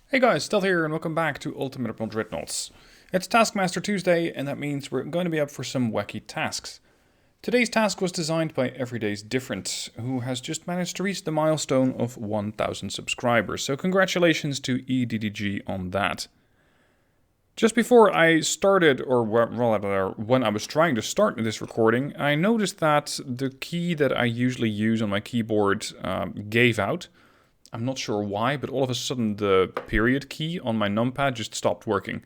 Hey guys, Stealth here and welcome back to Ultimate Admiral Dreadnoughts. It's Taskmaster Tuesday and that means we're going to be up for some wacky tasks. Today's task was designed by Everyday's Different, who has just managed to reach the milestone of 1,000 subscribers, so congratulations to EDDG on that. Just before I started, or rather when I was trying to start this recording, I noticed that the key that I usually use on my keyboard gave out. I'm not sure why, but all of a sudden the period key on my numpad just stopped working.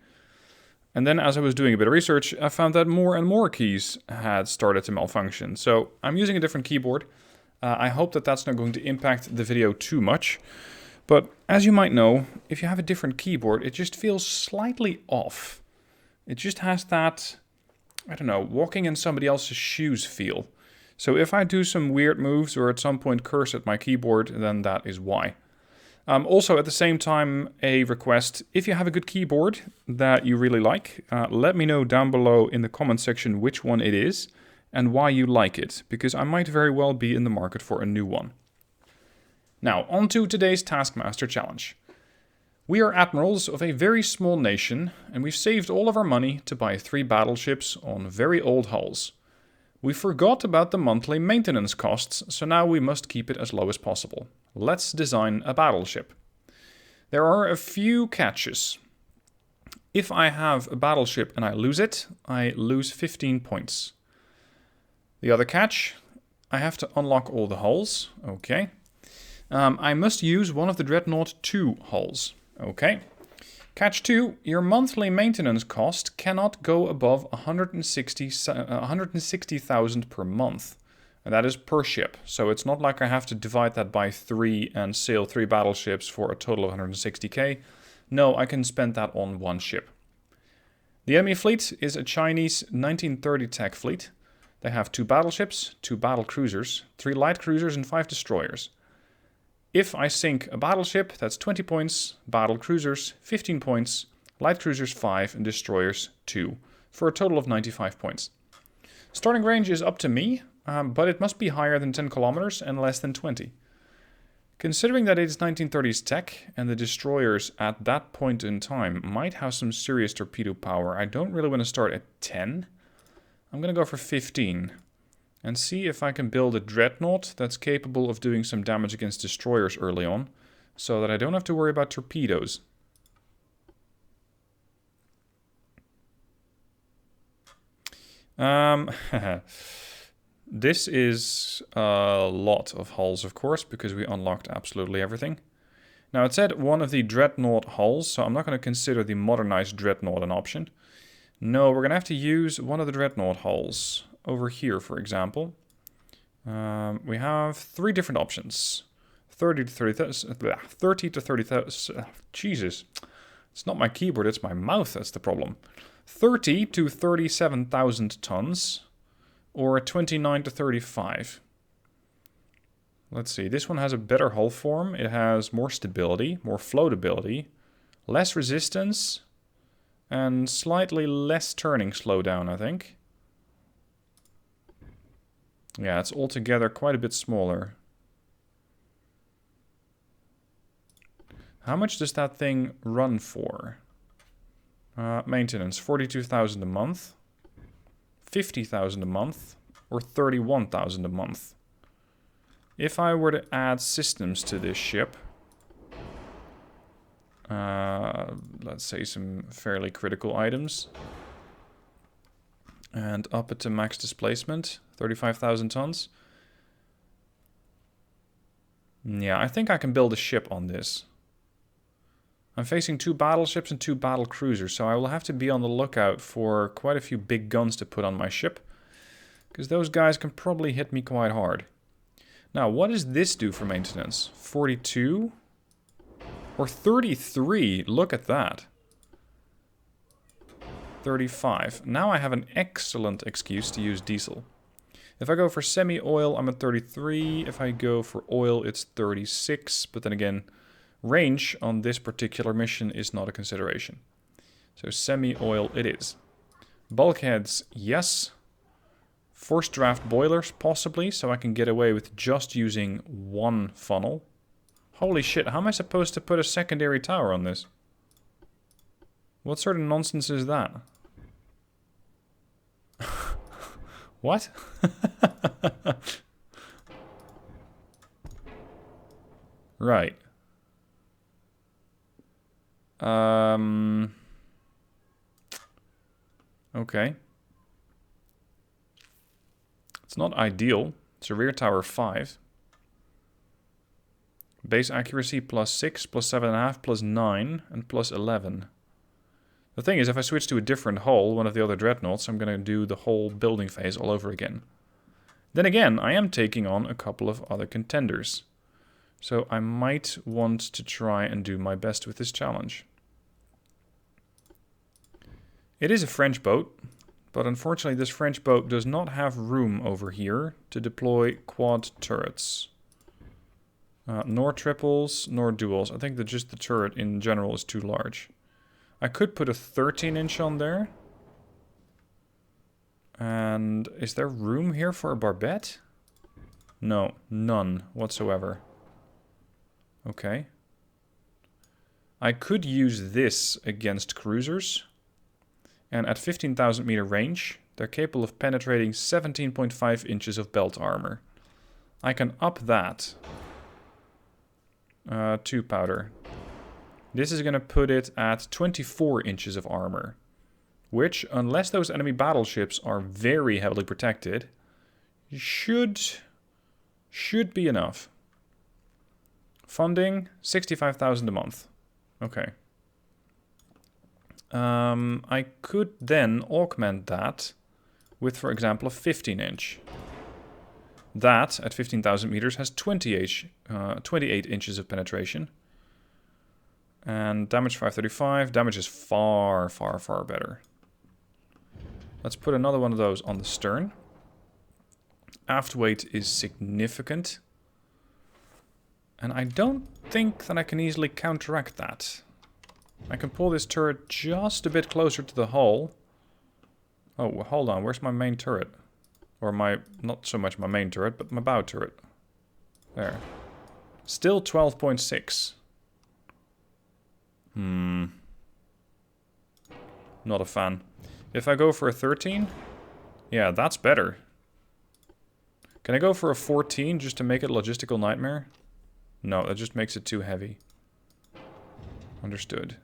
And then as I was doing a bit of research, I found that more and more keys had started to malfunction. So I'm using a different keyboard. I hope that that's not going to impact the video too much. But as you might know, if you have a different keyboard, it just feels slightly off. It just has that, I don't know, walking in somebody else's shoes feel. So if I do some weird moves or at some point curse at my keyboard, then that is why. Also, at the same time, a request, if you have a good keyboard that you really like, let me know down below in the comment section which one it is and why you like it, because I might very well be in the market for a new one. Now, on to today's Taskmaster challenge. We are admirals of a very small nation, and we've saved all of our money to buy 3 battleships on very old hulls. We forgot about the monthly maintenance costs, so now we must keep it as low as possible. Let's design a battleship. There are a few catches. If I have a battleship and I lose it, I lose 15 points. The other catch, I have to unlock all the hulls. Okay. I must use one of the Dreadnought 2 hulls. Okay. Catch 2, your monthly maintenance cost cannot go above 160,000 per month. And that is per ship. So it's not like I have to divide that by 3 and sail 3 battleships for a total of 160k. No, I can spend that on one ship. The enemy fleet is a Chinese 1930 tech fleet. They have 2 battleships, 2 battle cruisers, 3 light cruisers and 5 destroyers. If I sink a battleship, that's 20 points, battle cruisers 15 points, light cruisers 5 and destroyers 2, for a total of 95 points. Starting range is up to me, but it must be higher than 10 kilometers and less than 20. Considering that it is 1930s tech, and the destroyers at that point in time might have some serious torpedo power, I don't really want to start at 10. I'm going to go for 15. And see if I can build a dreadnought that's capable of doing some damage against destroyers early on, so that I don't have to worry about torpedoes. This is a lot of hulls, of course, because we unlocked absolutely everything. Now, it said one of the dreadnought hulls, so I'm not going to consider the modernized dreadnought an option. No, we're going to have to use one of the dreadnought hulls. Over here, for example, we have 3 different options. 30 to 30,000. Jesus, it's not my keyboard, it's my mouth that's the problem. 30 to 37,000 tons, or 29 to 35. Let's see, this one has a better hull form. It has more stability, more floatability, less resistance, and slightly less turning slowdown, I think. Yeah, it's altogether quite a bit smaller. How much does that thing run for? Maintenance, 42,000 a month, 50,000 a month, or 31,000 a month. If I were to add systems to this ship, let's say some fairly critical items, and up it to max displacement, 35,000 tons. Yeah, I think I can build a ship on this. I'm facing 2 battleships and 2 battle cruisers, so I will have to be on the lookout for quite a few big guns to put on my ship, because those guys can probably hit me quite hard. Now, what does this do for maintenance? 42? Or 33? Look at that. 35. Now I have an excellent excuse to use diesel. If I go for semi-oil, I'm at 33. If I go for oil, it's 36. But then again, range on this particular mission is not a consideration. So semi-oil it is. Bulkheads, yes. Forced draft boilers, possibly, so I can get away with just using one funnel. Holy shit, how am I supposed to put a secondary tower on this? What sort of nonsense is that? What? Right. Okay. It's not ideal. It's a rear tower 5. Base accuracy +6, +7.5, +9, and +11. The thing is, if I switch to a different hull, one of the other dreadnoughts, I'm going to do the whole building phase all over again. Then again, I am taking on a couple of other contenders. So I might want to try and do my best with this challenge. It is a French boat, but unfortunately this French boat does not have room over here to deploy quad turrets. Nor triples, nor duals. I think that just the turret in general is too large. I could put a 13-inch on there. And is there room here for a barbette? No, none whatsoever. Okay. I could use this against cruisers. And at 15,000 meter range, they're capable of penetrating 17.5 inches of belt armor. I can up that. 2 powder. This is going to put it at 24 inches of armor. Which, unless those enemy battleships are very heavily protected, should be enough. Funding, 65,000 a month. Okay. I could then augment that with, for example, a 15-inch. That, at 15,000 meters, has 28 inches of penetration. And damage 535. Damage is far, far, far better. Let's put another one of those on the stern. Aft weight is significant. And I don't think that I can easily counteract that. I can pull this turret just a bit closer to the hull. Oh, hold on. Where's my main turret? Or not so much my main turret, but my bow turret. There. Still 12.6. Not a fan. If I go for a 13, yeah, that's better. Can I go for a 14 just to make it a logistical nightmare? No, that just makes it too heavy. Understood.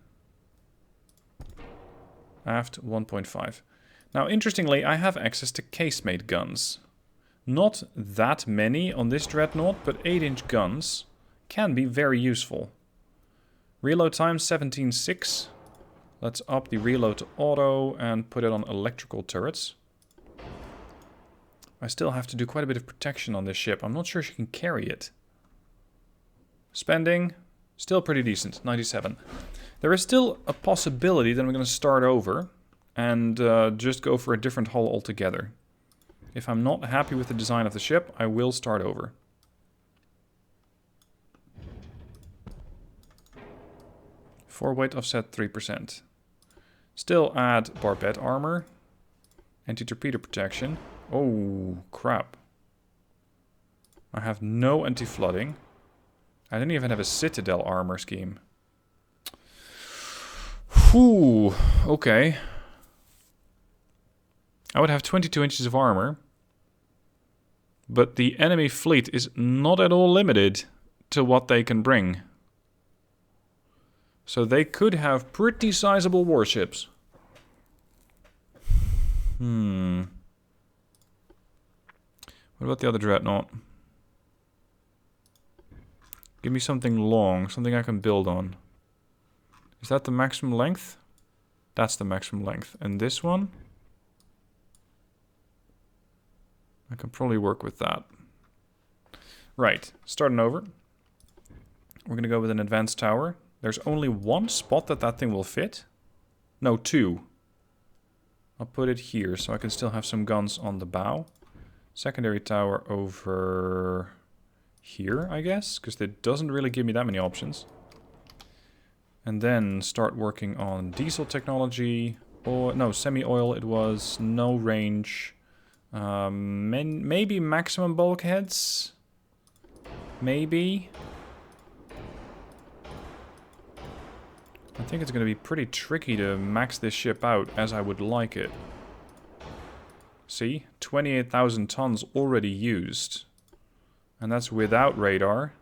Aft 1.5. Now, interestingly, I have access to casemate guns. Not that many on this dreadnought, but 8-inch guns can be very useful. Reload time 17.6. Let's up the reload to auto and put it on electrical turrets. I still have to do quite a bit of protection on this ship. I'm not sure she can carry it. Spending, still pretty decent, 97. There is still a possibility that I'm going to start over and just go for a different hull altogether. If I'm not happy with the design of the ship, I will start over. Forweight offset 3%. Still add barbette armor. Anti-torpedo protection. Oh, crap. I have no anti-flooding. I don't even have a citadel armor scheme. Whew, okay. I would have 22 inches of armor. But the enemy fleet is not at all limited to what they can bring. So they could have pretty sizable warships. What about the other dreadnought? Give me something long, something I can build on. Is that the maximum length? That's the maximum length. And this one? I can probably work with that. Right, starting over. We're going to go with an advanced tower. There's only one spot that thing will fit. No, 2. I'll put it here so I can still have some guns on the bow. Secondary tower over here, I guess, because it doesn't really give me that many options. And then start working on diesel technology. Or no, semi-oil it was. No range. Maybe maximum bulkheads. Maybe. I think it's going to be pretty tricky to max this ship out as I would like it. See? 28,000 tons already used. And that's without radar.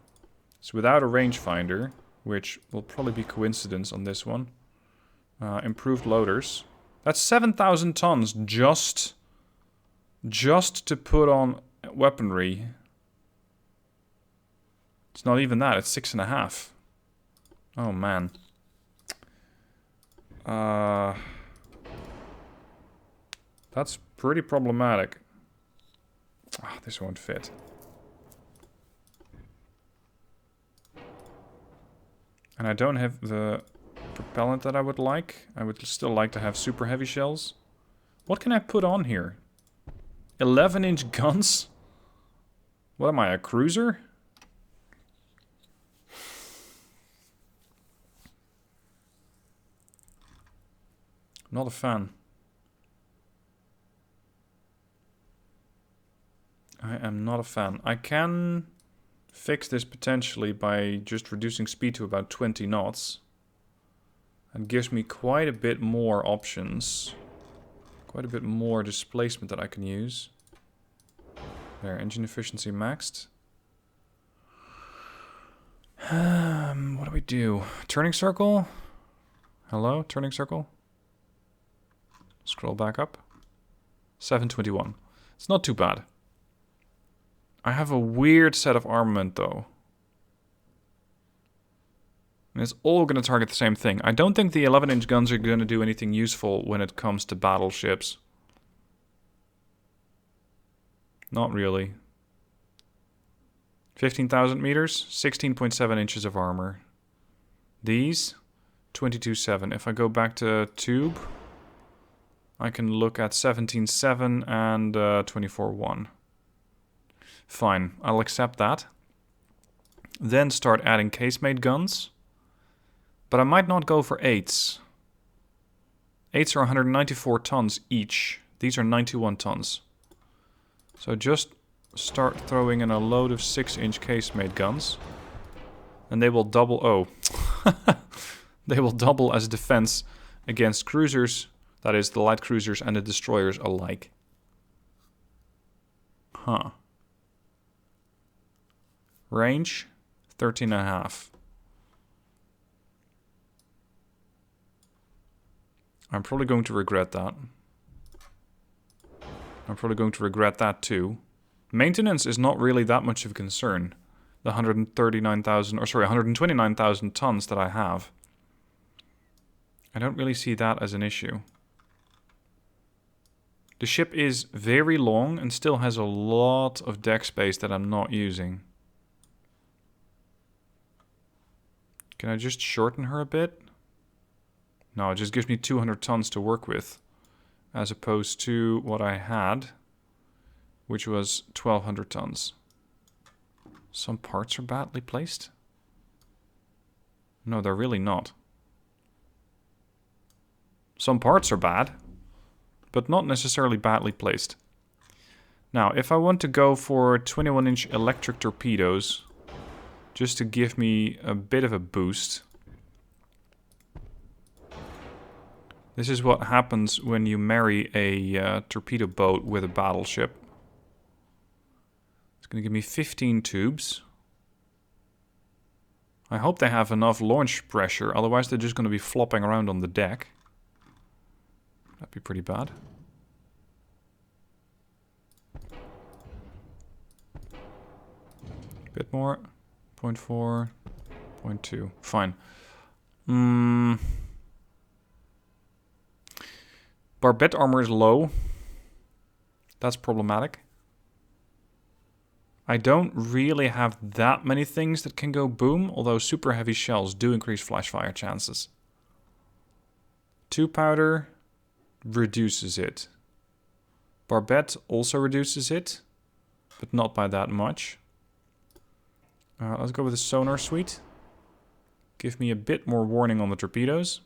It's without a rangefinder, which will probably be coincidence on this one. Improved loaders. That's 7,000 tons just to put on weaponry. It's not even that, it's 6.5. Oh man. That's pretty problematic. Ah, this won't fit. And I don't have the propellant that I would like. I would still like to have super heavy shells. What can I put on here? 11-inch guns? What am I, a cruiser? Not a fan. I am not a fan. I can fix this potentially by just reducing speed to about 20 knots. That gives me quite a bit more options. Quite a bit more displacement that I can use. There, engine efficiency maxed. What do we do? Turning circle? Hello, turning circle? Scroll back up. 721. It's not too bad. I have a weird set of armament though. And it's all going to target the same thing. I don't think the 11-inch guns are going to do anything useful when it comes to battleships. Not really. 15,000 meters, 16.7 inches of armor. These, 22.7. If I go back to tube, I can look at 17.7 and 24.1. Fine, I'll accept that. Then start adding casemate guns. But I might not go for 8s. 8s are 194 tons each. These are 91 tons. So just start throwing in a load of 6-inch casemate guns. And they will double... Oh. They will double as defense against cruisers. That is, the light cruisers and the destroyers alike. Huh. Range, 13.5. I'm probably going to regret that. I'm probably going to regret that too. Maintenance is not really that much of a concern. The 129,000 tons that I have. I don't really see that as an issue. The ship is very long and still has a lot of deck space that I'm not using. Can I just shorten her a bit? No, it just gives me 200 tons to work with. As opposed to what I had, which was 1,200 tons. Some parts are badly placed? No, they're really not. Some parts are bad, but not necessarily badly placed. Now, if I want to go for 21-inch electric torpedoes, just to give me a bit of a boost. This is what happens when you marry a torpedo boat with a battleship. It's going to give me 15 tubes. I hope they have enough launch pressure, otherwise they're just going to be flopping around on the deck. That'd be pretty bad. Bit more. 0.4. 0.2. Fine. Barbette armor is low. That's problematic. I don't really have that many things that can go boom, although super heavy shells do increase flash fire chances. 2 powder reduces it. Barbette also reduces it, but not by that much. Let's go with the sonar suite. Give me a bit more warning on the torpedoes.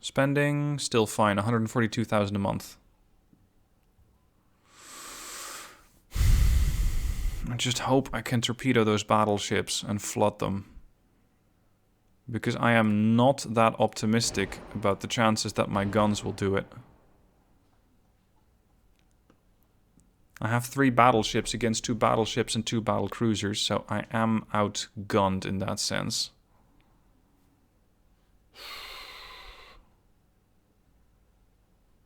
Spending, still fine, 142,000 a month. I just hope I can torpedo those battleships and flood them. Because I am not that optimistic about the chances that my guns will do it. I have 3 battleships against 2 battleships and 2 battle cruisers, so I am outgunned in that sense.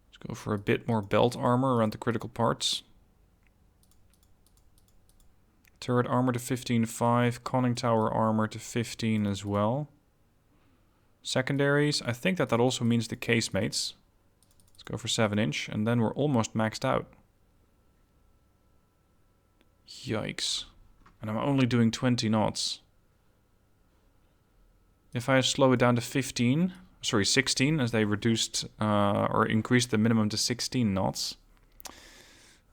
Let's go for a bit more belt armor around the critical parts. Turret armor to 15.5, conning tower armor to 15 as well. Secondaries, I think that also means the casemates. Let's go for 7-inch, and then we're almost maxed out. Yikes. And I'm only doing 20 knots. If I slow it down to 16, as they reduced or increased the minimum to 16 knots.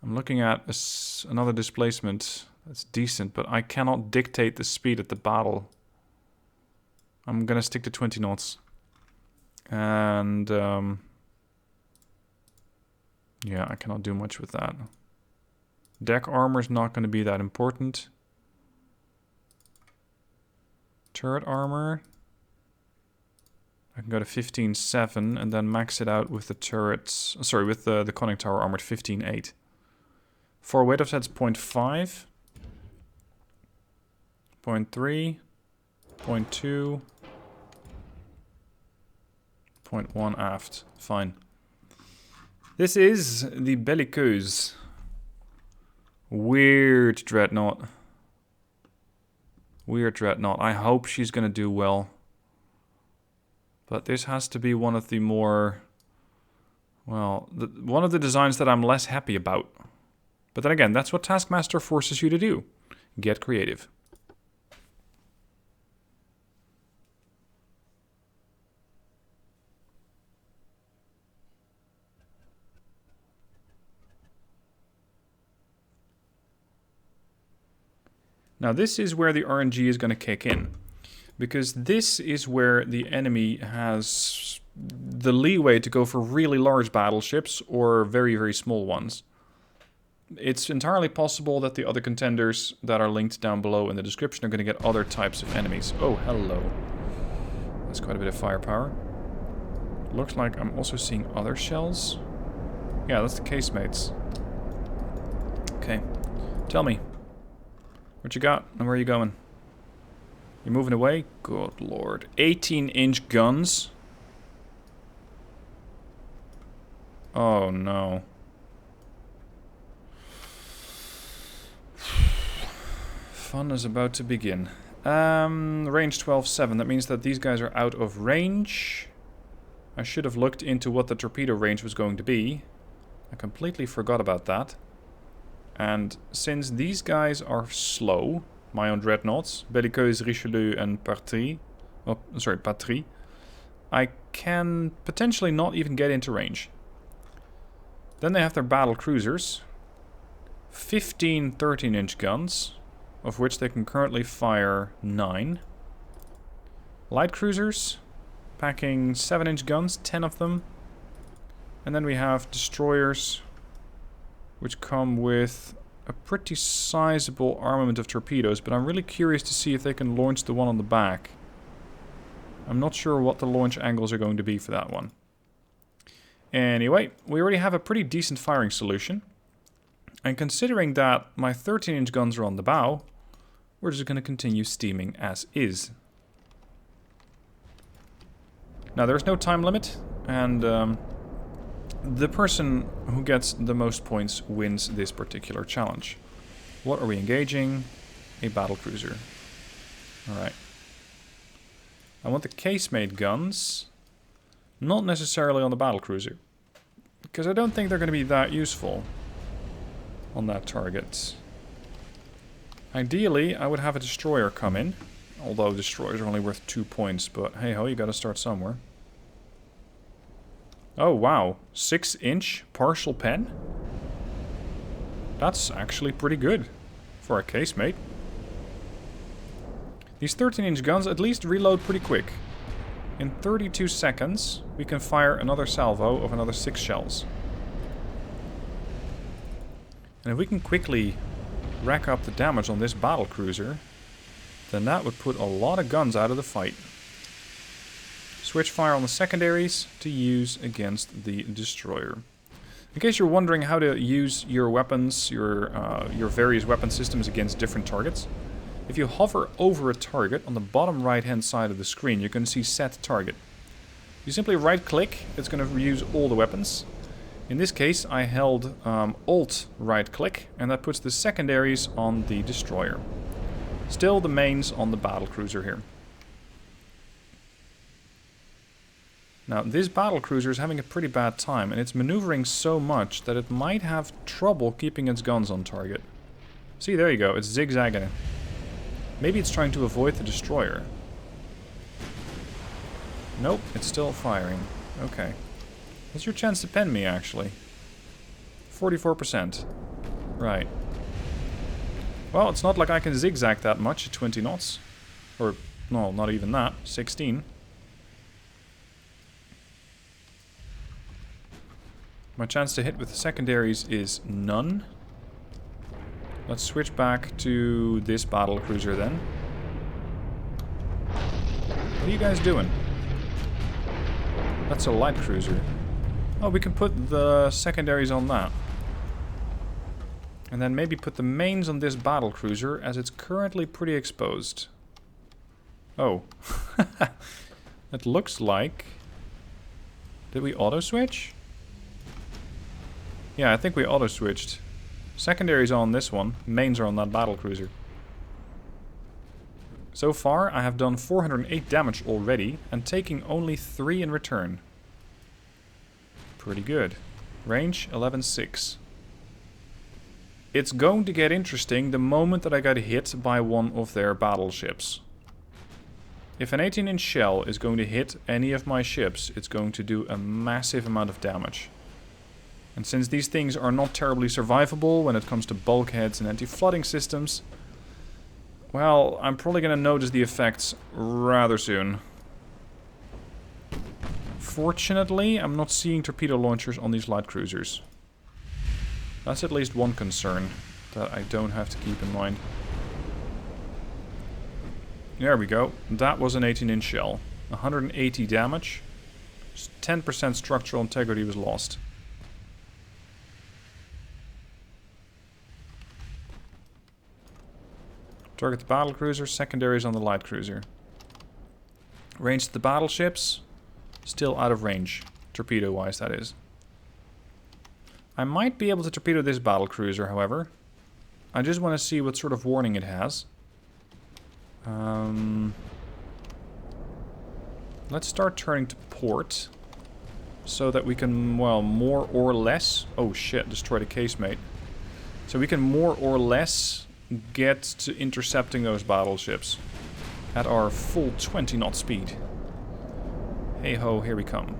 I'm looking at another displacement that's decent, but I cannot dictate the speed at the battle. I'm gonna stick to 20 knots. And yeah, I cannot do much with that. Deck armor is not going to be that important. Turret armor. I can go to 15.7 and then max it out with the turrets. Sorry, with the conning tower armor at 15.8. For weight offsets 0.5. 0.3. 0.2. 0.1 aft. Fine. This is the Belliqueuse. Weird Dreadnought. Weird Dreadnought. I hope she's going to do well. But this has to be one of the more... Well, one of the designs that I'm less happy about. But then again, that's what Taskmaster forces you to do. Get creative. Now this is where the RNG is going to kick in, because this is where the enemy has the leeway to go for really large battleships or very, very small ones. It's entirely possible that the other contenders that are linked down below in the description are going to get other types of enemies. Oh, hello. That's quite a bit of firepower. Looks like I'm also seeing other shells. Yeah, that's the casemates. Okay, tell me. What you got, and where are you going? You're moving away? Good lord. 18-inch guns? Oh, no. Fun is about to begin. Range 12.7. That means that these guys are out of range. I should have looked into what the torpedo range was going to be. I completely forgot about that. And since these guys are slow, my own dreadnoughts, Belliqueuse, Richelieu, and Patrie, I can potentially not even get into range. Then they have their battle cruisers, 15 13-inch guns, of which they can currently fire 9. Light cruisers, packing 7-inch guns, 10 of them. And then we have destroyers, which come with a pretty sizable armament of torpedoes, but I'm really curious to see if they can launch the one on the back. I'm not sure what the launch angles are going to be for that one. Anyway, we already have a pretty decent firing solution. And considering that my 13-inch guns are on the bow, we're just going to continue steaming as is. Now, there's no time limit, and the person who gets the most points wins this particular challenge. What are we engaging? A battlecruiser. Alright. I want the casemate guns, not necessarily on the battlecruiser, because I don't think they're going to be that useful on that target. Ideally, I would have a destroyer come in, although destroyers are only worth 2 points, but hey ho, you gotta start somewhere. Oh wow, 6-inch partial pen? That's actually pretty good for a casemate. These 13-inch guns at least reload pretty quick. In 32 seconds, we can fire another salvo of another 6 shells. And if we can quickly rack up the damage on this battlecruiser, then that would put a lot of guns out of the fight. Switch fire on the secondaries to use against the destroyer. In case you're wondering how to use your weapons, your various weapon systems against different targets, if you hover over a target on the bottom right hand side of the screen, you're going to see set target. You simply right click, it's going to use all the weapons. In this case I held Alt right click, and that puts the secondaries on the destroyer. Still the mains on the battlecruiser here. Now this battlecruiser is having a pretty bad time, and it's maneuvering so much that it might have trouble keeping its guns on target. See, there you go, it's zigzagging it. Maybe it's trying to avoid the destroyer. Nope, it's still firing. Okay. What's your chance to pen me, actually? 44%. Right. Well, it's not like I can zigzag that much at 20 knots. Or, no, not even that. 16. My chance to hit with the secondaries is none. Let's switch back to this battlecruiser then. What are you guys doing? That's a light cruiser. Oh, we can put the secondaries on that. And then maybe put the mains on this battlecruiser, as it's currently pretty exposed. Oh. It looks like... Did we auto-switch? Yeah, I think we auto-switched. Secondaries on this one, mains are on that battlecruiser. So far, I have done 408 damage already, and taking only 3 in return. Pretty good. Range, 11.6. It's going to get interesting the moment that I get hit by one of their battleships. If an 18-inch shell is going to hit any of my ships, it's going to do a massive amount of damage. And since these things are not terribly survivable when it comes to bulkheads and anti-flooding systems, well, I'm probably going to notice the effects rather soon. Fortunately, I'm not seeing torpedo launchers on these light cruisers. That's at least one concern that I don't have to keep in mind. There we go. That was an 18-inch shell. 180 damage. Just 10% structural integrity was lost. Target the battlecruiser, secondaries on the light cruiser. Range to the battleships, still out of range. Torpedo-wise, that is. I might be able to torpedo this battlecruiser, however. I just want to see what sort of warning it has. Let's start turning to port. So that we can, well, more or less... Oh shit, destroy the casemate. So we can more or less get to intercepting those battleships at our full 20 knot speed. Hey ho, here we come.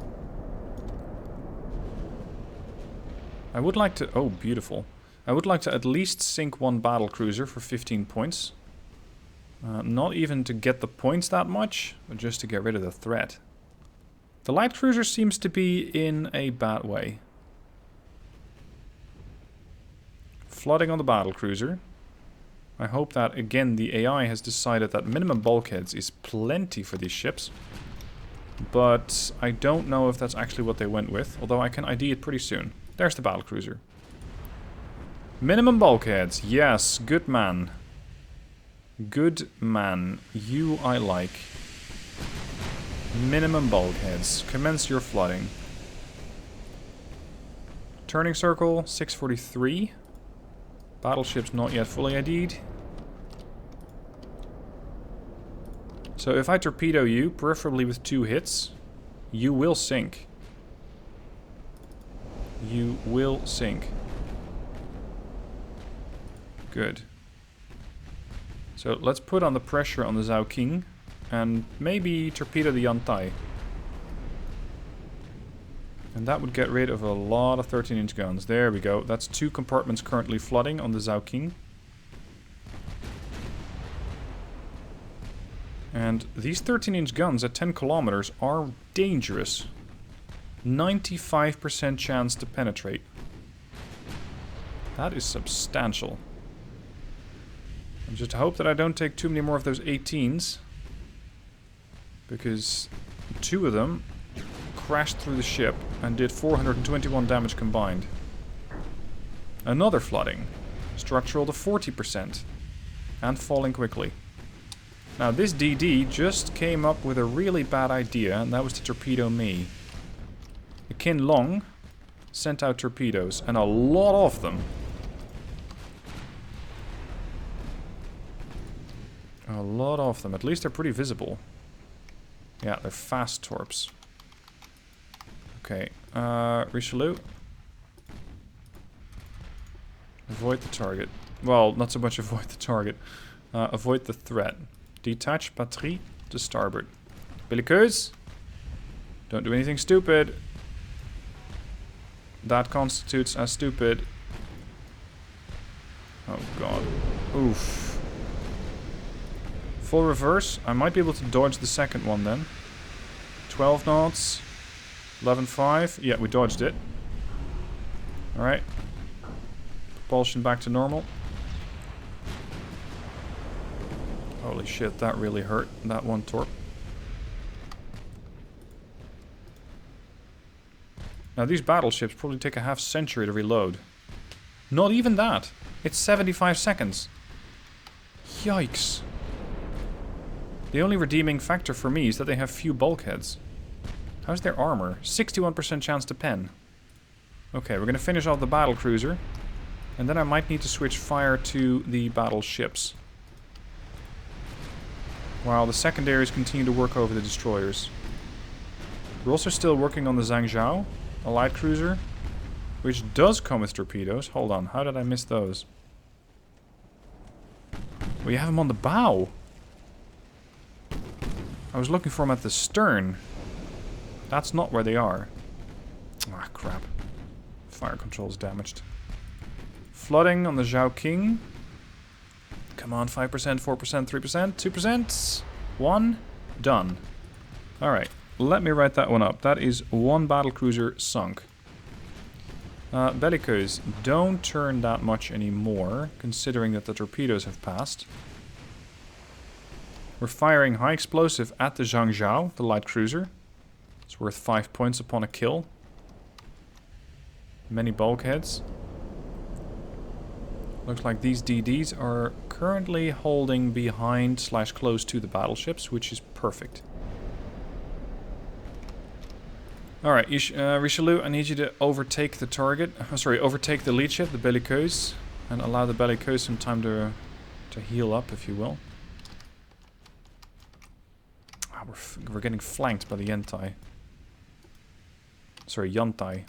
I would like to... Oh, beautiful. I would like to at least sink one battlecruiser for 15 points. Not even to get the points that much, but just to get rid of the threat. The light cruiser seems to be in a bad way. Flooding on the battlecruiser. I hope that, again, the AI has decided that minimum bulkheads is plenty for these ships. But I don't know if that's actually what they went with, although I can ID it pretty soon. There's the battlecruiser. Minimum bulkheads, yes, good man. Good man, you I like. Minimum bulkheads, commence your flooding. Turning circle, 643. Battleship's not yet fully ID'd. So if I torpedo you, preferably with 2 hits, you will sink. You will sink. Good. So let's put on the pressure on the Zhao King and maybe torpedo the Yantai. And that would get rid of a lot of 13-inch guns. There we go. That's 2 compartments currently flooding on the Zhao King. And these 13-inch guns at 10 kilometers are dangerous. 95% chance to penetrate. That is substantial. I just hope that I don't take too many more of those 18s. Because 2 of them crashed through the ship and did 421 damage combined. Another flooding. Structural to 40%. And falling quickly. Now this DD just came up with a really bad idea, and that was to torpedo me. The Kin Long sent out torpedoes, and a lot of them. A lot of them. At least they're pretty visible. Yeah, they're fast torps. Okay, Richelieu. Avoid the target. Well, not so much avoid the target. Avoid the threat. Detach batterie to starboard. Belliqueuse. Don't do anything stupid. That constitutes as stupid. Oh god. Oof. Full reverse. I might be able to dodge the second one then. 12 knots. 11.5. Yeah, we dodged it. Alright. Propulsion back to normal. Holy shit, that really hurt. That one torp. Now these battleships probably take a half century to reload. Not even that. It's 75 seconds. Yikes. The only redeeming factor for me is that they have few bulkheads. How's their armor? 61% chance to pen. Okay, we're gonna finish off the battle cruiser. And then I might need to switch fire to the battleships. While the secondaries continue to work over the destroyers. We're also still working on the Zhangzhou, a light cruiser, which does come with torpedoes. Hold on, how did I miss those? Well, you have them on the bow. I was looking for them at the stern. That's not where they are. Ah, crap. Fire control's damaged. Flooding on the Zhao King. Come on, 5%, 4%, 3%, 2%. 1. Done. Alright, let me write that one up. That is 1 battlecruiser sunk. Belliqueuse, don't turn that much anymore, considering that the torpedoes have passed. We're firing high explosive at the Zhangzhou, the light cruiser. It's worth 5 points upon a kill. Many bulkheads. Looks like these DDs are currently holding behind / close to the battleships, which is perfect. Alright, Richelieu, I need you to overtake the target. Overtake the lead ship, the Belliqueuse, and allow the Belliqueuse some time to heal up, if you will. Ah, we're getting flanked by the Yantai. Sorry, Yantai.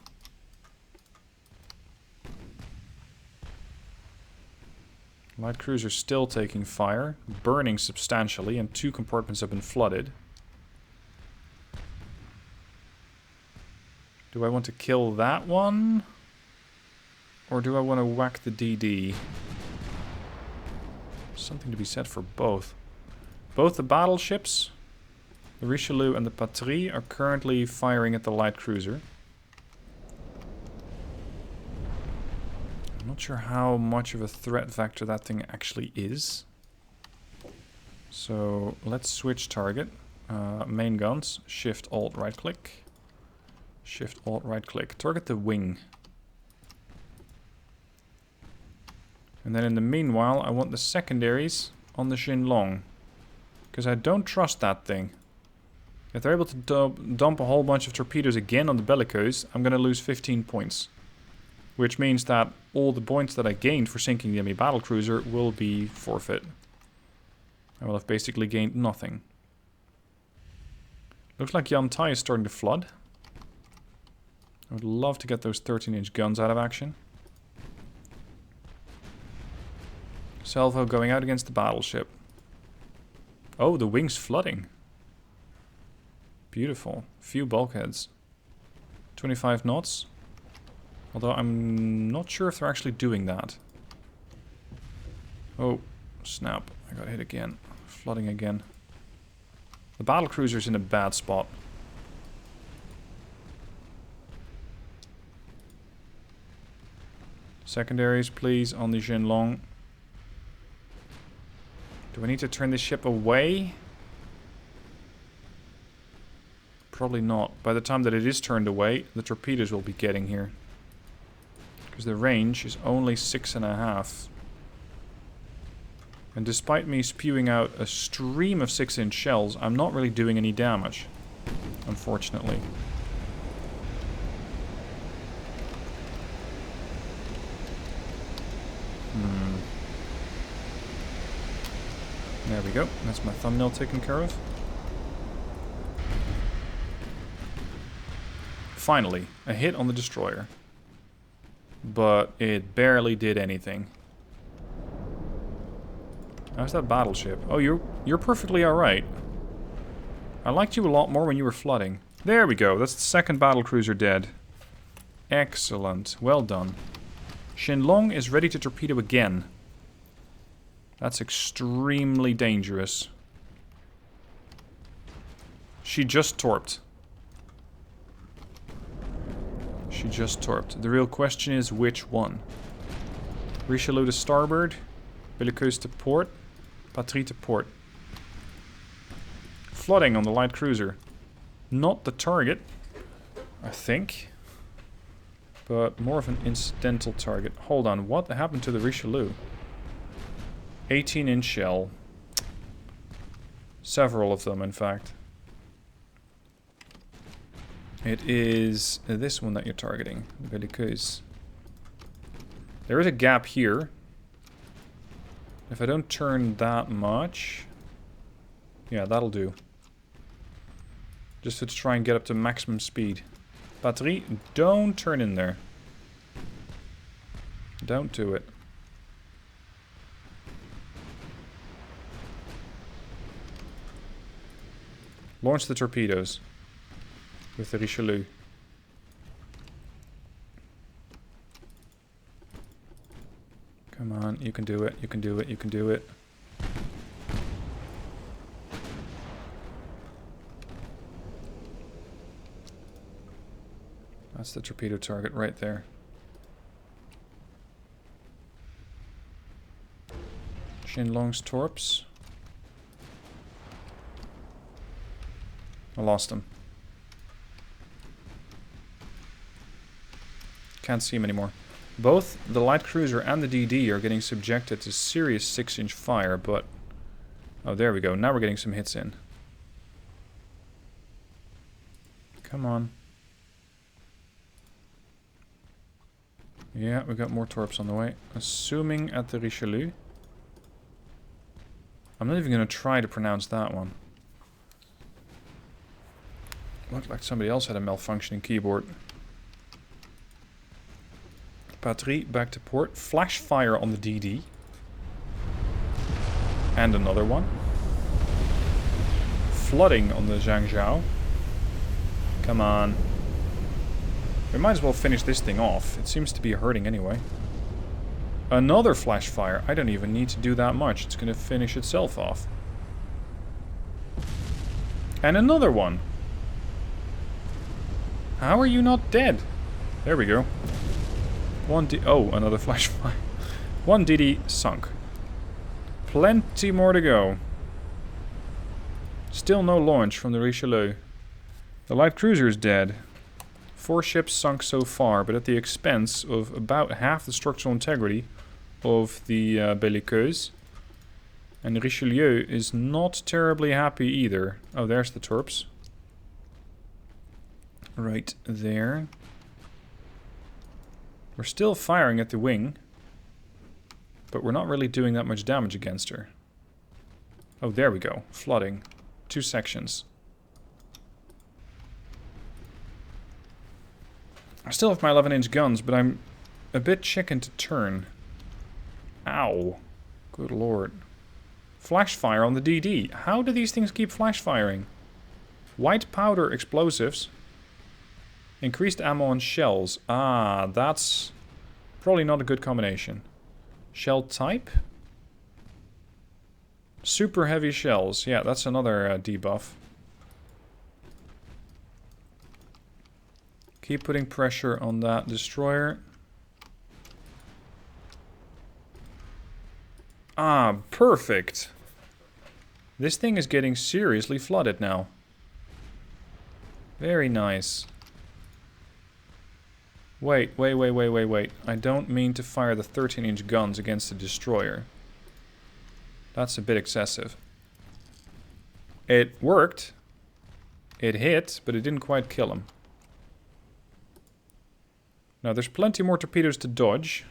Light cruiser still taking fire, burning substantially, and 2 compartments have been flooded. Do I want to kill that one? Or do I want to whack the DD? Something to be said for both. Both the battleships, the Richelieu and the Patrie, are currently firing at the light cruiser. I'm not sure how much of a threat vector that thing actually is. So let's switch target. Main guns, Shift Alt right click. Shift Alt right click. Target the wing. And then in the meanwhile, I want the secondaries on the Xinlong. Because I don't trust that thing. If they're able to dump a whole bunch of torpedoes again on the Belliqueuse, I'm going to lose 15 points. Which means that all the points that I gained for sinking the enemy battlecruiser will be forfeit. I will have basically gained nothing. Looks like Yantai is starting to flood. I would love to get those 13-inch guns out of action. Salvo going out against the battleship. Oh, the wing's flooding. Beautiful. Few bulkheads. 25 knots. Although I'm not sure if they're actually doing that. Oh, snap. I got hit again. Flooding again. The battlecruiser's in a bad spot. Secondaries, please, on the Xinlong. Do I need to turn this ship away? Probably not. By the time that it is turned away, the torpedoes will be getting here. Because the range is only 6.5. And despite me spewing out a stream of 6-inch shells, I'm not really doing any damage. Unfortunately. There we go. That's my thumbnail taken care of. Finally, a hit on the destroyer. But it barely did anything. How's that battleship? Oh, you're perfectly alright. I liked you a lot more when you were flooding. There we go. That's the second battlecruiser dead. Excellent. Well done. Shenlong is ready to torpedo again. That's extremely dangerous. She just torped. She just torped. The real question is which one? Richelieu to starboard. Belliqueuse to port. Patrie to port. Flooding on the light cruiser. Not the target, I think. But more of an incidental target. Hold on, what happened to the Richelieu? 18-inch shell. Several of them, in fact. It is this one that you're targeting. Belliqueuse. There is a gap here. If I don't turn that much... Yeah, that'll do. Just to try and get up to maximum speed. Patrie, don't turn in there. Don't do it. Launch the torpedoes. With the Richelieu. Come on, you can do it, you can do it, you can do it. That's the torpedo target right there. Shenlong's torps. I lost him. Can't see him anymore. Both the light cruiser and the DD are getting subjected to serious 6-inch fire, but... Oh, there we go. Now we're getting some hits in. Come on. Yeah, we got more torps on the way. Assuming at the Richelieu. I'm not even going to try to pronounce that one. Looked like somebody else had a malfunctioning keyboard. Patrie back to port. Flash fire on the DD. And another one. Flooding on the Zhangzhou. Come on. We might as well finish this thing off. It seems to be hurting anyway. Another flash fire. I don't even need to do that much. It's going to finish itself off. And another one. How are you not dead? There we go. Oh, another flash fire. One DD sunk. Plenty more to go. Still no launch from the Richelieu. The light cruiser is dead. 4 ships sunk so far, but at the expense of about half the structural integrity of the Belliqueuse. And Richelieu is not terribly happy either. Oh, there's the torps. Right there. We're still firing at the wing, but we're not really doing that much damage against her. Oh, there we go. Flooding. 2 sections. I still have my 11-inch guns, but I'm a bit chicken to turn. Ow. Good lord. Flash fire on the DD. How do these things keep flash firing? White powder explosives. Increased ammo on shells. Ah, that's probably not a good combination. Shell type? Super heavy shells. Yeah, that's another debuff. Keep putting pressure on that destroyer. Ah, perfect. This thing is getting seriously flooded now. Very nice. Wait. I don't mean to fire the 13-inch guns against the destroyer. That's a bit excessive. It worked. It hit, but it didn't quite kill him. Now, there's plenty more torpedoes to dodge.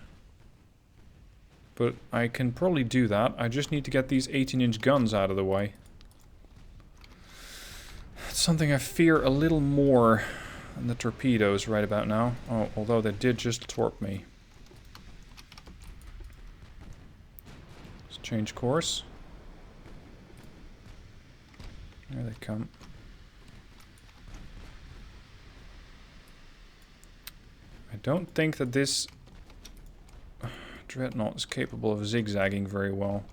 But I can probably do that. I just need to get these 18-inch guns out of the way. It's something I fear a little more than the torpedoes right about now. Oh, although they did just torp me. Let's change course. There they come. I don't think that this Dreadnought is capable of zigzagging very well.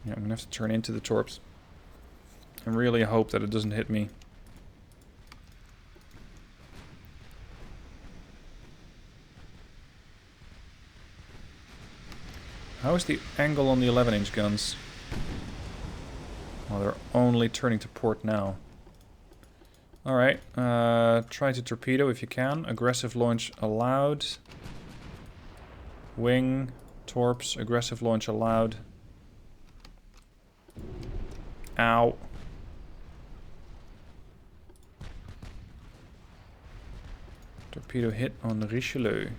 Yeah, I'm gonna have to turn into the torps. And really hope that it doesn't hit me. How is the angle on the 11-inch guns? Well, they're only turning to port now. Alright, try to torpedo if you can. Aggressive launch allowed. Wing, torps, aggressive launch allowed. Ow. Torpedo hit on the Richelieu.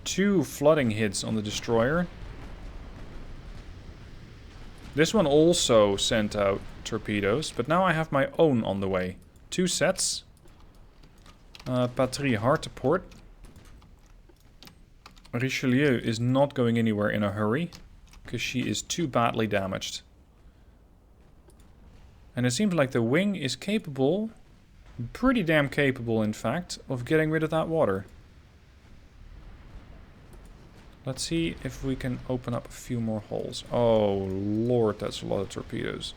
2 flooding hits on the destroyer. This one also sent out torpedoes, but now I have my own on the way. 2 sets. Patrie hard to port. Richelieu is not going anywhere in a hurry, because she is too badly damaged. And it seems like the wing is capable, pretty damn capable in fact, of getting rid of that water. Let's see if we can open up a few more holes. Oh lord, that's a lot of torpedoes.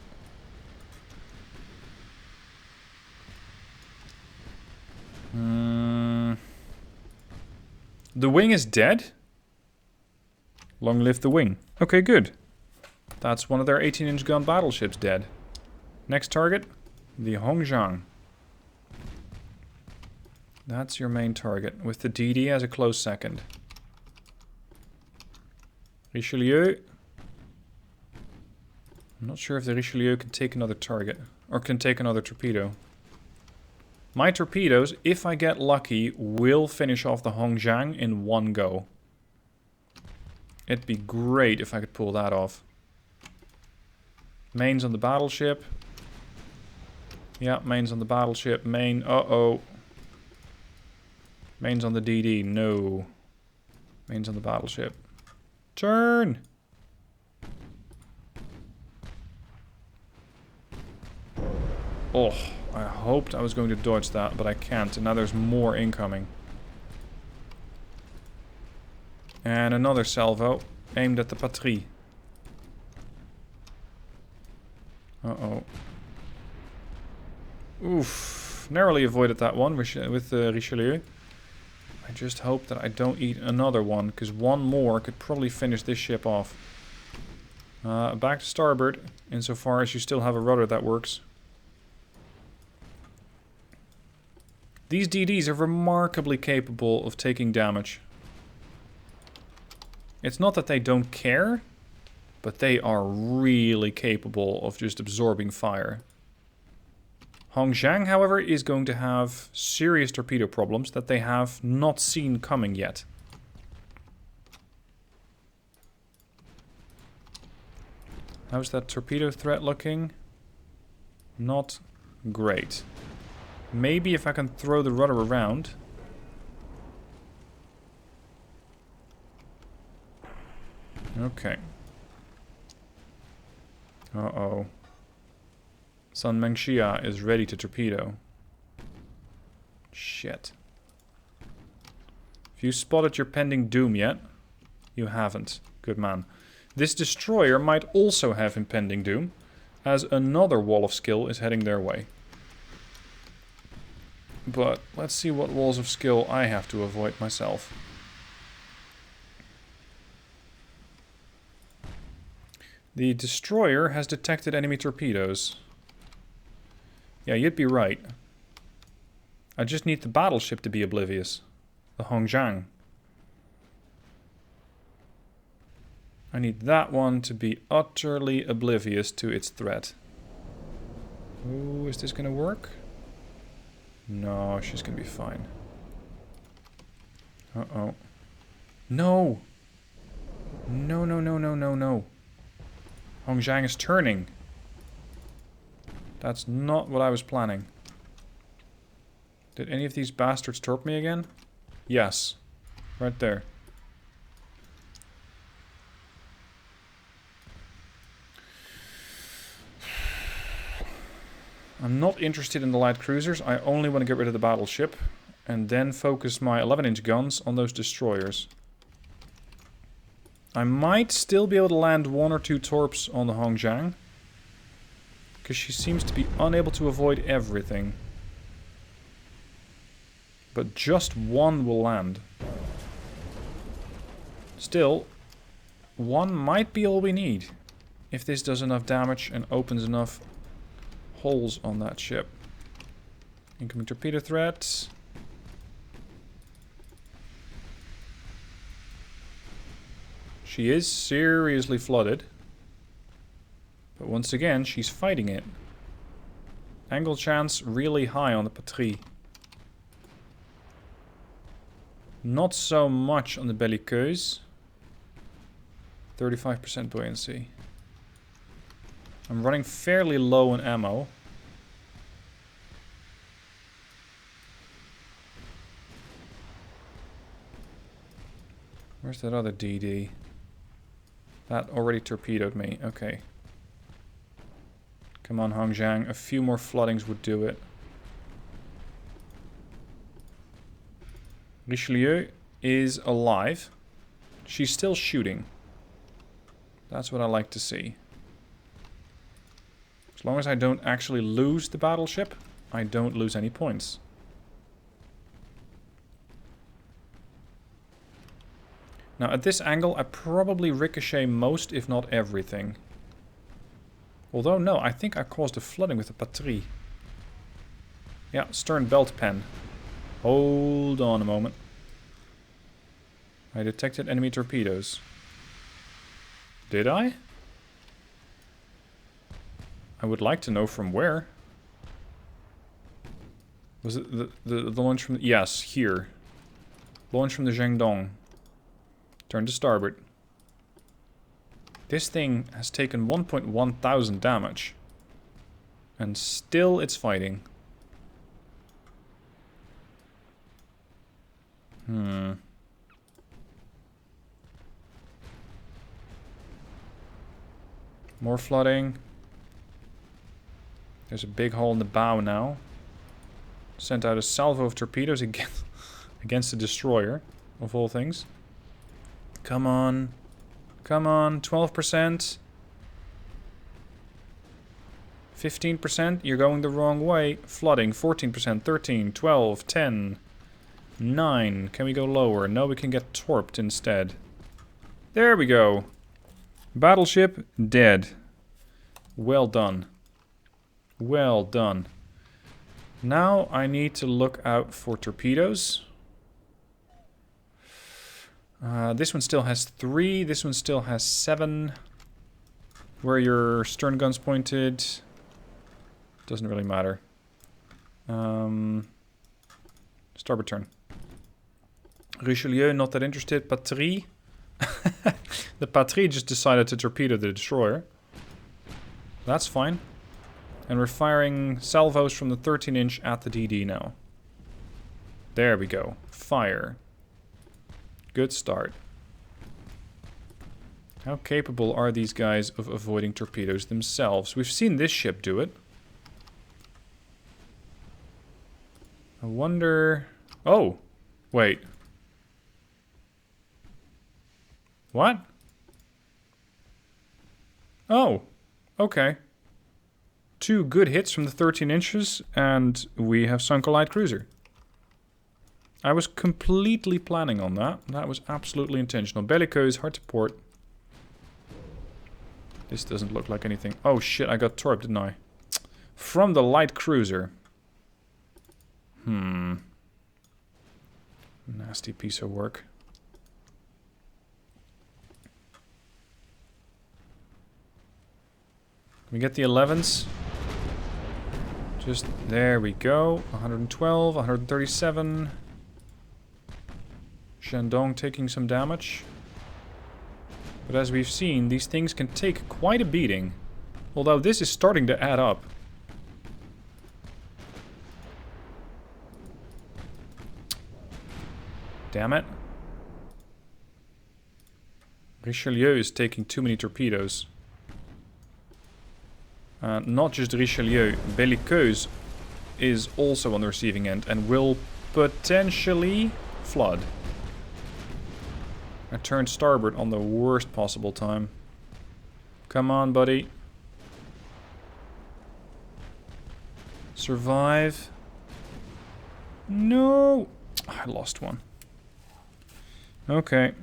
The wing is dead? Long live the wing. Okay, good. That's one of their 18-inch gun battleships dead. Next target, the Hongjiang. That's your main target, with the DD as a close second. Richelieu. I'm not sure if the Richelieu can take another target, or can take another torpedo. My torpedoes, if I get lucky, will finish off the Hongjiang in one go. It'd be great if I could pull that off. Mains on the battleship. Yeah, mains on the battleship. Main, uh-oh. Mains on the DD, no. Mains on the battleship. Turn! Oh, I hoped I was going to dodge that, but I can't. And now there's more incoming. And another salvo aimed at the Patrie. Uh-oh. Oof. Narrowly avoided that one with Richelieu. I just hope that I don't eat another one, because one more could probably finish this ship off. Back to starboard, insofar as you still have a rudder that works. These DDs are remarkably capable of taking damage. It's not that they don't care, but they are really capable of just absorbing fire. Hongjiang, however, is going to have serious torpedo problems that they have not seen coming yet. How's that torpedo threat looking? Not great. Maybe if I can throw the rudder around. Okay. Uh-oh. Sun Mengxia is ready to torpedo. Shit. Have you spotted your pending doom yet? You haven't. Good man. This destroyer might also have impending doom, as another wall of skill is heading their way. But let's see what walls of skill I have to avoid myself. The destroyer has detected enemy torpedoes. Yeah, you'd be right. I just need the battleship to be oblivious. The Hongjiang. I need that one to be utterly oblivious to its threat. Oh, is this gonna work? No, she's gonna be fine. Uh-oh. No! No, no, no, no, no, no. Hongjiang is turning. That's not what I was planning. Did any of these bastards torp me again? Yes. Right there. I'm not interested in the light cruisers. I only want to get rid of the battleship. And then focus my 11-inch guns on those destroyers. I might still be able to land 1 or 2 torps on the Hongjiang. Because she seems to be unable to avoid everything. But just 1 will land. Still, 1 might be all we need. If this does enough damage and opens enough holes on that ship. Incoming torpedo threat. She is seriously flooded. But once again, she's fighting it. Angle chance really high on the patrie. Not so much on the belliqueuse. 35% buoyancy. I'm running fairly low on ammo. Where's that other DD? That already torpedoed me. Okay. Come on, Hongjiang. A few more floodings would do it. Richelieu is alive. She's still shooting. That's what I like to see. As long as I don't actually lose the battleship, I don't lose any points. Now at this angle, I probably ricochet most, if not everything. Although no, I think I caused a flooding with the patrie. Yeah, stern belt pen. Hold on a moment. I detected enemy torpedoes. Did I? I would like to know from where. Was it the launch from... Yes, here. Launch from the Zhengdong. Turn to starboard. This thing has taken 1.1 thousand damage. And still it's fighting. More flooding. There's a big hole in the bow now. Sent out a salvo of torpedoes against the destroyer, of all things. Come on. Come on, 12%. 15%, you're going the wrong way. Flooding, 14%, 13, 12, 10, 9. Can we go lower? No, we can get torped instead. There we go. Battleship dead. Well done. Well done. Now I need to look out for torpedoes. This one still has 3. This one still has 7. Where are your stern guns pointed? Doesn't really matter. Starboard turn. Richelieu, not that interested. Patrie. The patrie just decided to torpedo the destroyer. That's fine. And we're firing salvos from the 13-inch at the DD now. There we go. Fire. Good start. How capable are these guys of avoiding torpedoes themselves? We've seen this ship do it. I wonder... Oh! Wait. What? Oh! Okay. 2 good hits from the 13 inches, and we have sunk a light cruiser. I was completely planning on that. That was absolutely intentional. Belliqueuse, hard to port. This doesn't look like anything. Oh shit, I got torped, didn't I? From the light cruiser. Nasty piece of work. Can we get the 11s? Just, there we go. 112, 137. Shandong taking some damage. But as we've seen, these things can take quite a beating. Although this is starting to add up. Damn it. Richelieu is taking too many torpedoes. Not just Richelieu, Belliqueuse is also on the receiving end and will potentially flood. I turned starboard on the worst possible time. Come on, buddy. Survive. No! I lost one. Okay.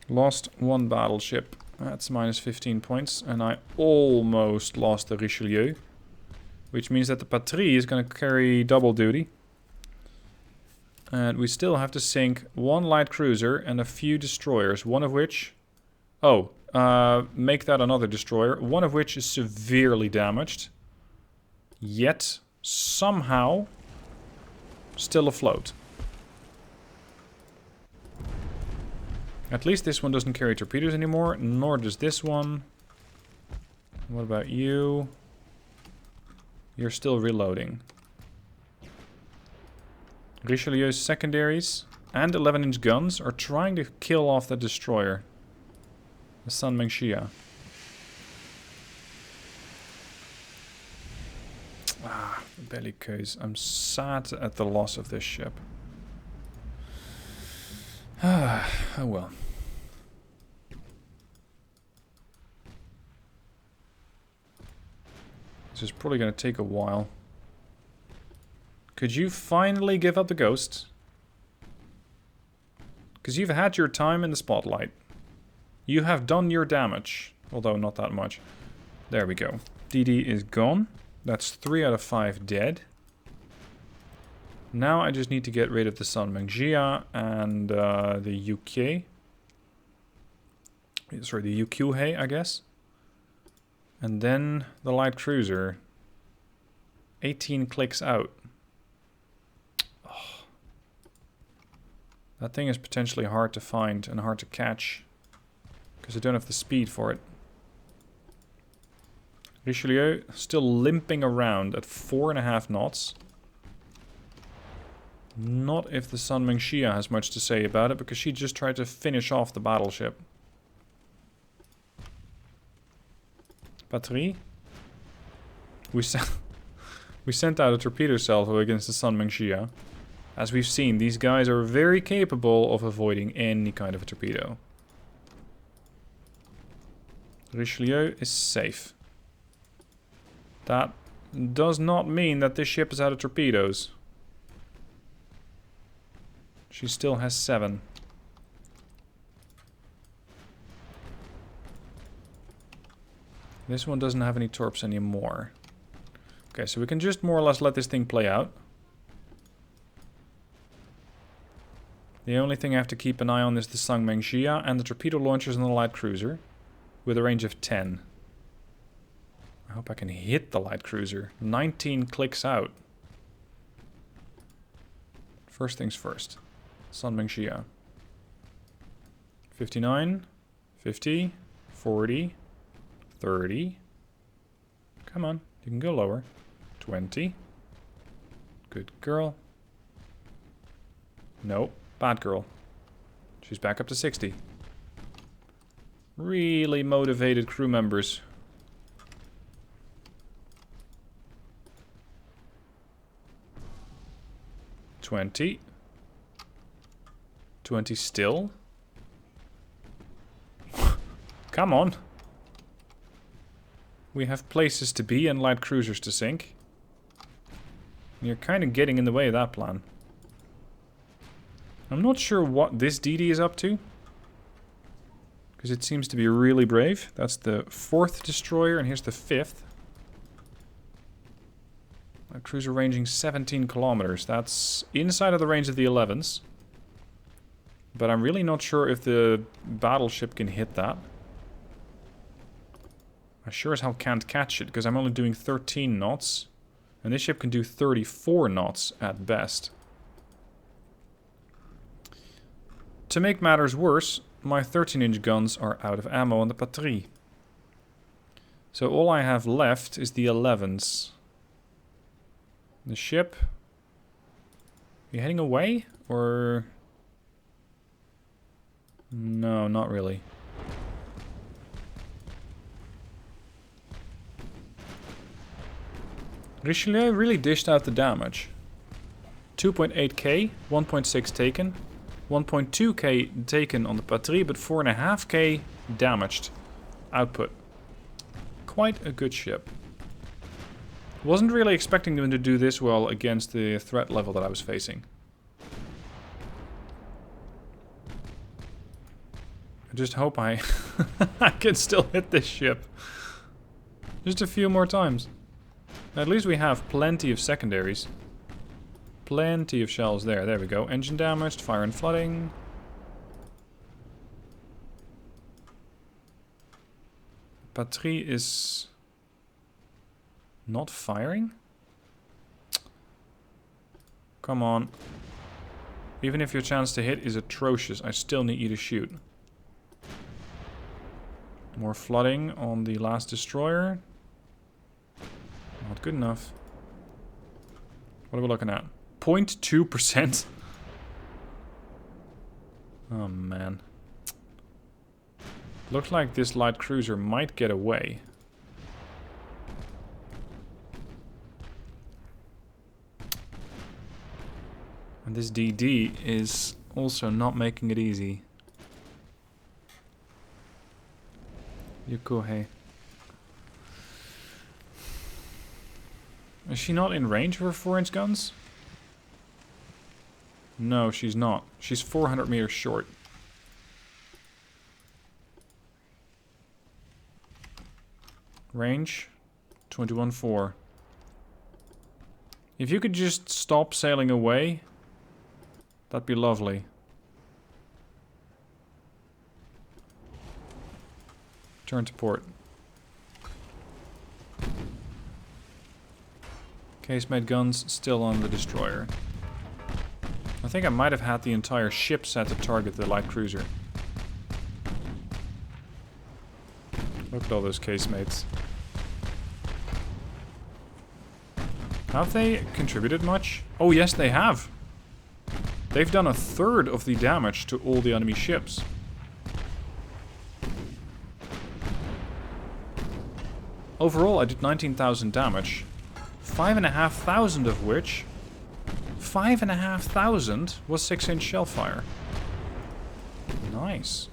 Lost one battleship. That's minus 15 points. And I almost lost the Richelieu. Which means that the Patrie is going to carry double duty. And we still have to sink one light cruiser and a few destroyers. One of which... Oh, make that another destroyer. One of which is severely damaged. Yet, somehow, still afloat. At least this one doesn't carry torpedoes anymore, nor does this one. What about you? You're still reloading. Richelieu's secondaries and 11-inch guns are trying to kill off the destroyer. The Sun Mengxia. Ah, Belliqueuse. I'm sad at the loss of this ship. Oh well. This is probably going to take a while. Could you finally give up the ghost? Because you've had your time in the spotlight. You have done your damage. Although not that much. There we go. DD is gone. That's 3 out of 5 dead. Now I just need to get rid of the Sun Mengxia and the UK. Sorry, the UQH, I guess. And then the light cruiser. 18 clicks out. Oh. That thing is potentially hard to find and hard to catch. Because I don't have the speed for it. Richelieu still limping around at 4.5 knots. Not if the Sun Mengxia has much to say about it, because she just tried to finish off the battleship. Patrie. We sent out a torpedo salvo against the Sun Mengxia. As we've seen, these guys are very capable of avoiding any kind of a torpedo. Richelieu is safe. That does not mean that this ship is out of torpedoes. She still has 7. This one doesn't have any torps anymore. Okay, so we can just more or less let this thing play out. The only thing I have to keep an eye on is the Sun Mengxia and the torpedo launchers on the light cruiser. With a range of 10. I hope I can hit the light cruiser. 19 clicks out. First things first. Sun Mengxia. 59. 50. 40. 30. Come on, you can go lower. 20. Good girl. Nope, bad girl. She's back up to 60. Really motivated crew members. 20. 20 still. Come on. We have places to be and light cruisers to sink. You're kind of getting in the way of that plan. I'm not sure what this DD is up to. Because it seems to be really brave. That's the 4th destroyer, and here's the 5th. A cruiser ranging 17 kilometers. That's inside of the range of the 11s. But I'm really not sure if the battleship can hit that. I sure as hell can't catch it, because I'm only doing 13 knots. And this ship can do 34 knots at best. To make matters worse, my 13-inch guns are out of ammo on the batterie. So all I have left is the 11s. The ship... Are you heading away? Or... No, not really. Richelieu really dished out the damage. 2.8k, 1.6 taken, 1.2k taken on the batterie, but 4.5k damaged output. Quite a good ship. Wasn't really expecting them to do this well against the threat level that I was facing. I just hope I can still hit this ship. Just a few more times. At least we have plenty of secondaries. Plenty of shells there. There we go. Engine damaged, fire and flooding. Batterie is not firing? Come on. Even if your chance to hit is atrocious, I still need you to shoot. More flooding on the last destroyer. Not good enough. What are we looking at? 0.2%? Oh man. Looks like this light cruiser might get away. And this DD is also not making it easy. Yukohei. Is she not in range of her 4-inch guns? No, she's not. She's 400 meters short. Range 21.4. If you could just stop sailing away, that'd be lovely. Turn to port. Casemate guns still on the destroyer. I think I might have had the entire ship set to target the light cruiser. Look at all those casemates. Have they contributed much? Oh yes, they have. They've done 1/3 of the damage to all the enemy ships. Overall, I did 19,000 damage. 5,500 of which... 5,500 was 6-inch shell fire. Nice.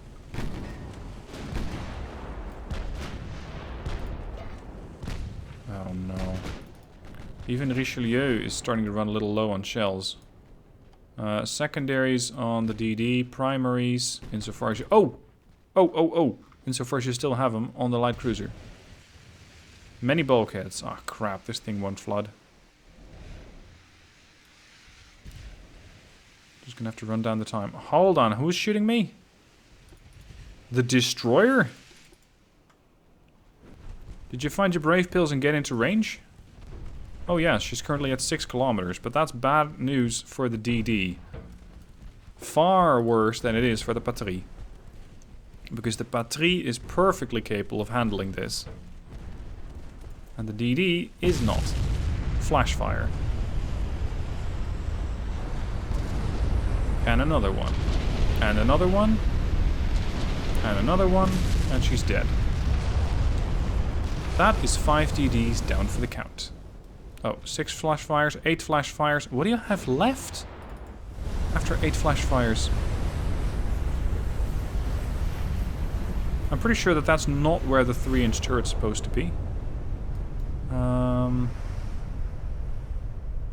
Oh no. Even Richelieu is starting to run a little low on shells. Secondaries on the DD, primaries, insofar as you... Oh! Insofar as you still have them on the light cruiser. Many bulkheads. Ah, crap, this thing won't flood. Just gonna have to run down the time. Hold on, who's shooting me? The destroyer? Did you find your brave pills and get into range? Oh yeah, she's currently at 6 kilometers, but that's bad news for the DD. Far worse than it is for the batterie. Because the batterie is perfectly capable of handling this. And the DD is not. Flash fire. And another one. And another one. And another one. And she's dead. That is 5 DDs down for the count. Oh, 6 flash fires, 8 flash fires. What do you have left? After 8 flash fires. I'm pretty sure that that's not where the 3-inch turret's supposed to be.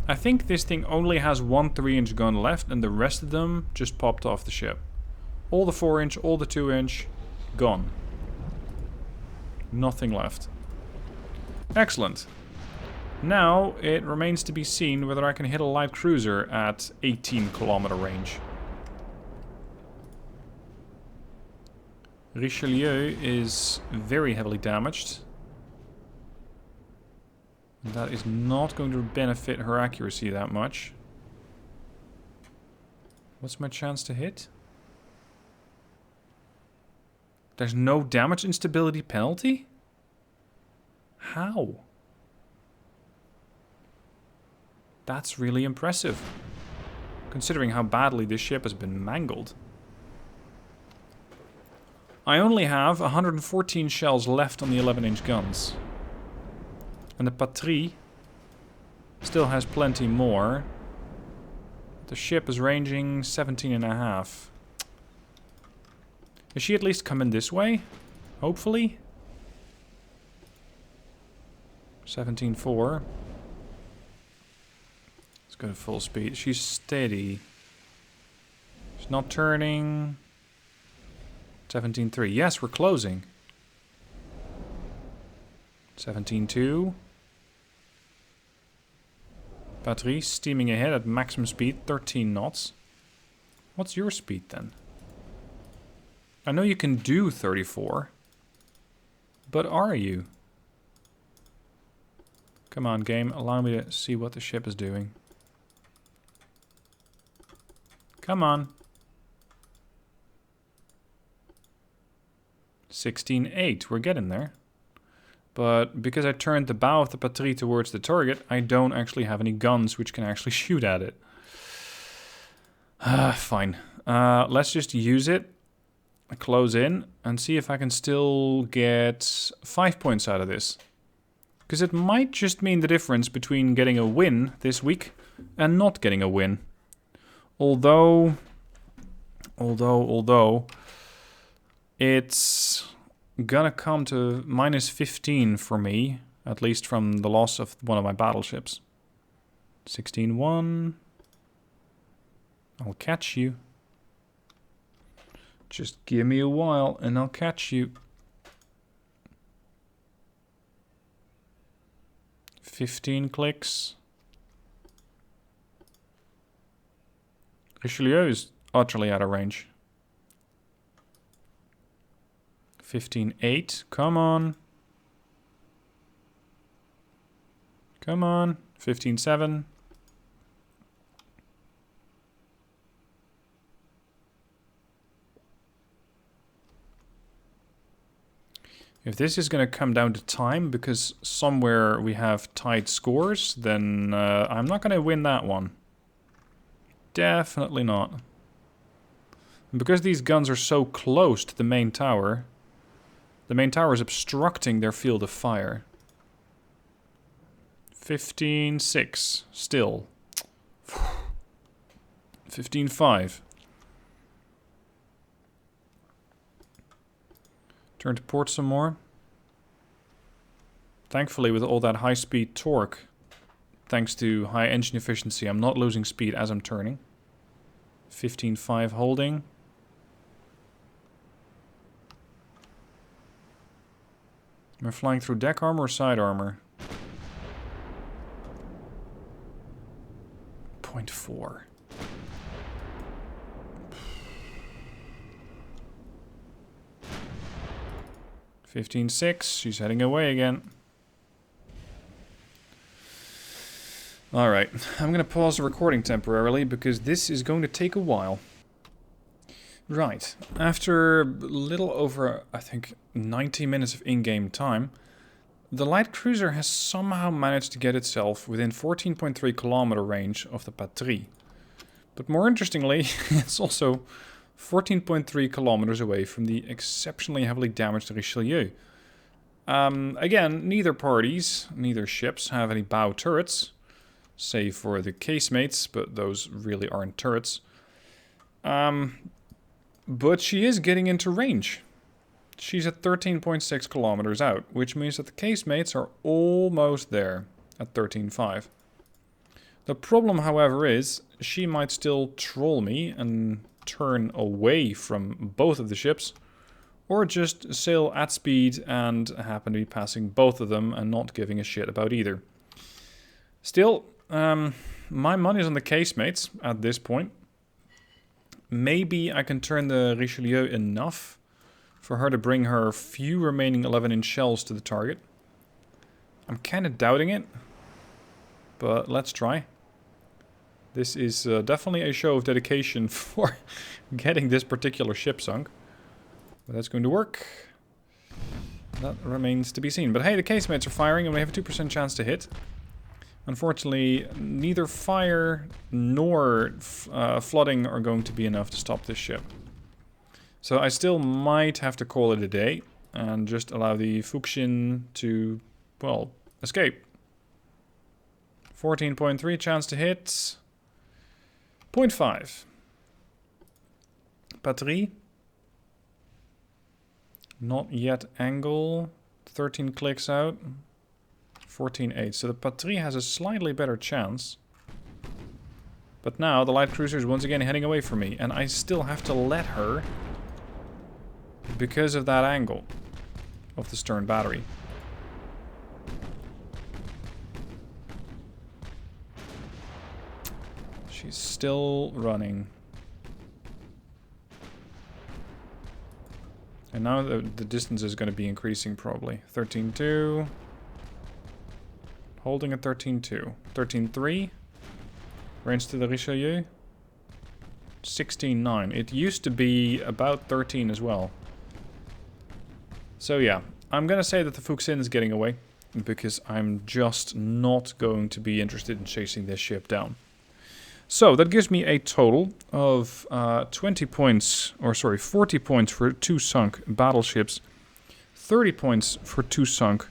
I think this thing only has one 3-inch gun left and the rest of them just popped off the ship. All the 4-inch, all the 2-inch, Gone. Nothing left. Excellent. Now it remains to be seen whether I can hit a light cruiser at 18-kilometer range. Richelieu is very heavily damaged. That is not going to benefit her accuracy that much. What's my chance to hit? There's no damage instability penalty? How? That's really impressive, considering how badly this ship has been mangled. I only have 114 shells left on the 11-inch guns. And the Patrie still has plenty more. The ship is ranging 17.5. Is she at least coming this way? Hopefully. 17.4. Let's go to full speed. She's steady. She's not turning. 17.3. Yes, we're closing. 17.2. Patrie steaming ahead at maximum speed, 13 knots. What's your speed then? I know you can do 34. But are you? Come on, game. Allow me to see what the ship is doing. Come on. 16.8. We're getting there. But because I turned the bow of the Patrie towards the target, I don't actually have any guns which can actually shoot at it. Fine. Let's just use it. Close in and see if I can still get 5 points out of this. Because it might just mean the difference between getting a win this week and not getting a win. Although, it's gonna come to minus 15 for me, at least from the loss of one of my battleships. 16-1. I'll catch you. Just give me a while and I'll catch you. 15 clicks. Richelieu is utterly out of range. 15.8. Come on. Come on. 15.7. If this is going to come down to time, because somewhere we have tied scores, then I'm not going to win that one. Definitely not. And because these guns are so close to the main tower is obstructing their field of fire. 15.6. Still. 15.5. Turn to port some more. Thankfully, with all that high-speed torque, thanks to high engine efficiency, I'm not losing speed as I'm turning. 15.5 holding. Am I flying through deck armor or side armor? 0.4. 15.6. She's heading away again. Alright, I'm going to pause the recording temporarily because this is going to take a while. Right, after a little over, I think, 90 minutes of in-game time, the light cruiser has somehow managed to get itself within 14.3 kilometer range of the Patrie. But more interestingly, it's also 14.3 kilometers away from the exceptionally heavily damaged Richelieu. Again, neither ships have any bow turrets, save for the casemates, but those really aren't turrets. But she is getting into range. She's at 13.6 kilometers out, which means that the casemates are almost there at 13.5. The problem, however, is she might still troll me and turn away from both of the ships, or just sail at speed and happen to be passing both of them and not giving a shit about either. Still, my money's on the casemates at this point. Maybe I can turn the Richelieu enough for her to bring her few remaining 11-inch shells to the target. I'm kind of doubting it, but let's try. This is definitely a show of dedication for getting this particular ship sunk. But that's going to work. That remains to be seen. But hey, the casemates are firing and we have a 2% chance to hit. Unfortunately, neither fire nor flooding are going to be enough to stop this ship. So I still might have to call it a day and just allow the Fuxin to, well, escape. 14.3 chance to hit. 0.5. Batterie. Not yet angle. 13 clicks out. 14.8. So the Patrie has a slightly better chance. But now the light cruiser is once again heading away from me. And I still have to let her because of that angle of the stern battery. She's still running. And now the distance is going to be increasing probably. 13.2. Holding at 13.2. 13.3. Range to the Richelieu. 16.9. It used to be about 13 as well. So yeah, I'm going to say that the Fuxin is getting away. Because I'm just not going to be interested in chasing this ship down. So that gives me a total of 40 points for 2 sunk battleships, 30 points for 2 sunk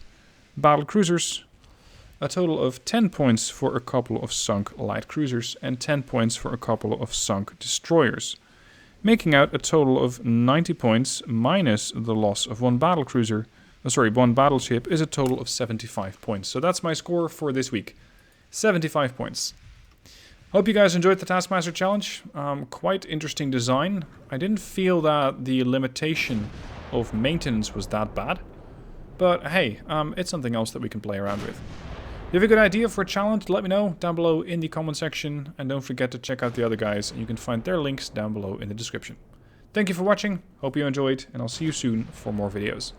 battle cruisers, a total of 10 points for a couple of sunk light cruisers, and 10 points for a couple of sunk destroyers, making out a total of 90 points minus the loss of one battle cruiser. One battleship is a total of 75 points. So that's my score for this week, 75 points. Hope you guys enjoyed the Taskmaster challenge. Quite interesting design. I didn't feel that the limitation of maintenance was that bad. But hey, it's something else that we can play around with. If you have a good idea for a challenge, let me know down below in the comment section. And don't forget to check out the other guys. You can find their links down below in the description. Thank you for watching. Hope you enjoyed. And I'll see you soon for more videos.